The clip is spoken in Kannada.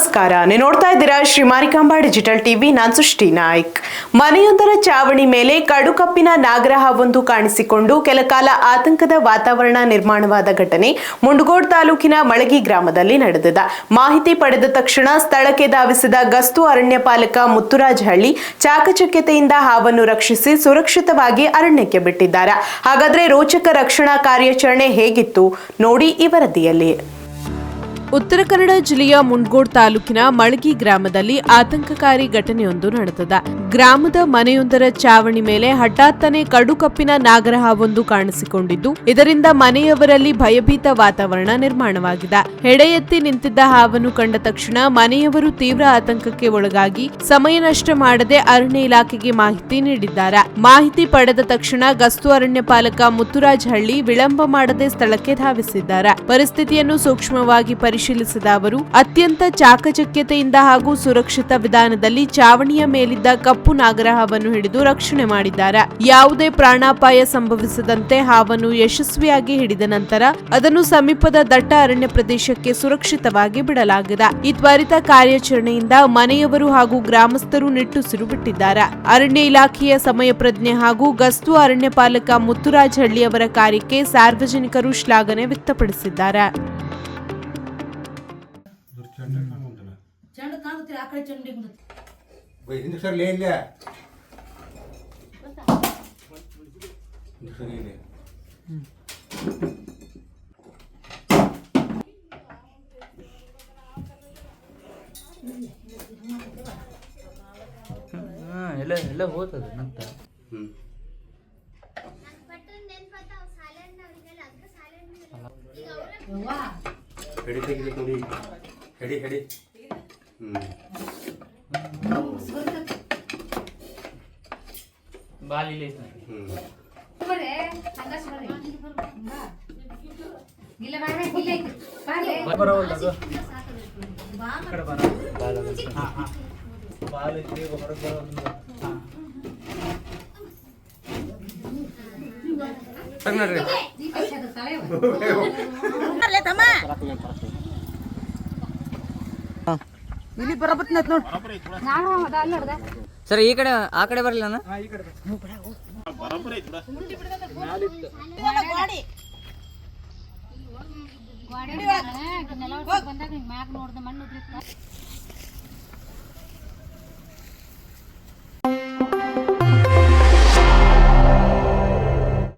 ನಮಸ್ಕಾರ, ನೀವು ನೋಡ್ತಾ ಇದ್ದೀರಾ ಶ್ರೀ ಮಾರಿಕಾಂಬಾ ಡಿಜಿಟಲ್ ಟಿವಿ. ನಾನು ಸೃಷ್ಟಿ ನಾಯ್ಕ್. ಮನೆಯೊಂದರ ಚಾವಣಿ ಮೇಲೆ ಕಡುಕಪ್ಪಿನ ನಾಗರಹಾವೊಂದು ಕಾಣಿಸಿಕೊಂಡು ಕೆಲಕಾಲ ಆತಂಕದ ವಾತಾವರಣ ನಿರ್ಮಾಣವಾದ ಘಟನೆ ಮುಂಡಗೋಡ್ ತಾಲೂಕಿನ ಮಳಗಿ ಗ್ರಾಮದಲ್ಲಿ ನಡೆದಿದೆ. ಮಾಹಿತಿ ಪಡೆದ ತಕ್ಷಣ ಸ್ಥಳಕ್ಕೆ ಧಾವಿಸಿದ ಗಸ್ತು ಅರಣ್ಯ ಪಾಲಕ ಮುತ್ತುರಾಜ್ ಹಳ್ಳಿ ಚಾಕಚಕ್ಯತೆಯಿಂದ ಹಾವನ್ನು ರಕ್ಷಿಸಿ ಸುರಕ್ಷಿತವಾಗಿ ಅರಣ್ಯಕ್ಕೆ ಬಿಟ್ಟಿದ್ದಾರೆ. ಹಾಗಾದ್ರೆ ರೋಚಕ ರಕ್ಷಣಾ ಕಾರ್ಯಾಚರಣೆ ಹೇಗಿತ್ತು ನೋಡಿ ಈ ವರದಿಯಲ್ಲಿ. ಉತ್ತರ ಕನ್ನಡ ಜಿಲ್ಲೆಯ ಮುಂಡಗೋಡ್ ತಾಲೂಕಿನ ಮಳಗಿ ಗ್ರಾಮದಲ್ಲಿ ಆತಂಕಕಾರಿ ಘಟನೆಯೊಂದು ನಡೆದಿದೆ. ಗ್ರಾಮದ ಮನೆಯೊಂದರ ಚಾವಣಿ ಮೇಲೆ ಹಠಾತ್ತನೆ ಕಡುಕಪ್ಪಿನ ನಾಗರಹಾವೊಂದು ಕಾಣಿಸಿಕೊಂಡಿದ್ದು, ಇದರಿಂದ ಮನೆಯವರಲ್ಲಿ ಭಯಭೀತ ವಾತಾವರಣ ನಿರ್ಮಾಣವಾಗಿದೆ. ಹೆಡೆ ಎತ್ತಿ ನಿಂತಿದ್ದ ಹಾವನ್ನು ಕಂಡ ತಕ್ಷಣ ಮನೆಯವರು ತೀವ್ರ ಆತಂಕಕ್ಕೆ ಒಳಗಾಗಿ ಸಮಯ ನಷ್ಟ ಮಾಡದೆ ಅರಣ್ಯ ಇಲಾಖೆಗೆ ಮಾಹಿತಿ ನೀಡಿದ್ದಾರೆ. ಮಾಹಿತಿ ಪಡೆದ ತಕ್ಷಣ ಗಸ್ತು ಅರಣ್ಯ ಪಾಲಕ ಮುತ್ತುರಾಜ್ ಹಳ್ಳಿ ವಿಳಂಬ ಮಾಡದೆ ಸ್ಥಳಕ್ಕೆ ಧಾವಿಸಿದ್ದಾರೆ. ಪರಿಸ್ಥಿತಿಯನ್ನು ಸೂಕ್ಷ್ಮವಾಗಿ ಪರಿಶೀಲಿಸಿದ ಅವರು ಅತ್ಯಂತ ಚಾಕಚಕ್ಯತೆಯಿಂದ ಹಾಗೂ ಸುರಕ್ಷಿತ ವಿಧಾನದಲ್ಲಿ ಚಾವಣಿಯ ಮೇಲಿದ್ದ ಕಪ್ಪು ನಾಗರಹಾವನ್ನು ಹಿಡಿದು ರಕ್ಷಣೆ ಮಾಡಿದ್ದಾರೆ. ಯಾವುದೇ ಪ್ರಾಣಾಪಾಯ ಸಂಭವಿಸದಂತೆ ಹಾವನ್ನು ಯಶಸ್ವಿಯಾಗಿ ಹಿಡಿದ ನಂತರ ಅದನ್ನು ಸಮೀಪದ ದಟ್ಟ ಅರಣ್ಯ ಪ್ರದೇಶಕ್ಕೆ ಸುರಕ್ಷಿತವಾಗಿ ಬಿಡಲಾಗಿದೆ. ಈ ತ್ವರಿತ ಕಾರ್ಯಾಚರಣೆಯಿಂದ ಮನೆಯವರು ಹಾಗೂ ಗ್ರಾಮಸ್ಥರು ನಿಟ್ಟುಸಿರು ಬಿಟ್ಟಿದ್ದಾರೆ. ಅರಣ್ಯ ಇಲಾಖೆಯ ಸಮಯ ಪ್ರಜ್ಞೆ ಹಾಗೂ ಗಸ್ತು ಅರಣ್ಯ ಪಾಲಕ ಮುತ್ತುರಾಜ್ ಹಳ್ಳಿ ಅವರ ಕಾರ್ಯಕ್ಕೆ ಸಾರ್ವಜನಿಕರು ಶ್ಲಾಘನೆ ವ್ಯಕ್ತಪಡಿಸಿದ್ದಾರೆ. ಎಲ್ಲ ಹೋಗ್ತದೆ ನಂತರ ಬಾಲಿಲಿ ಇಲ್ಲಿ ಬರಬತ್ನ ನೋಡಿ ಸರ್ ಈ ಕಡೆ ಆ ಕಡೆ ಬರಲಿಲ್ಲ ಬಂದಾಗ ಮ್ಯಾಗ ನೋಡ್ದ ಮಣ್ಣು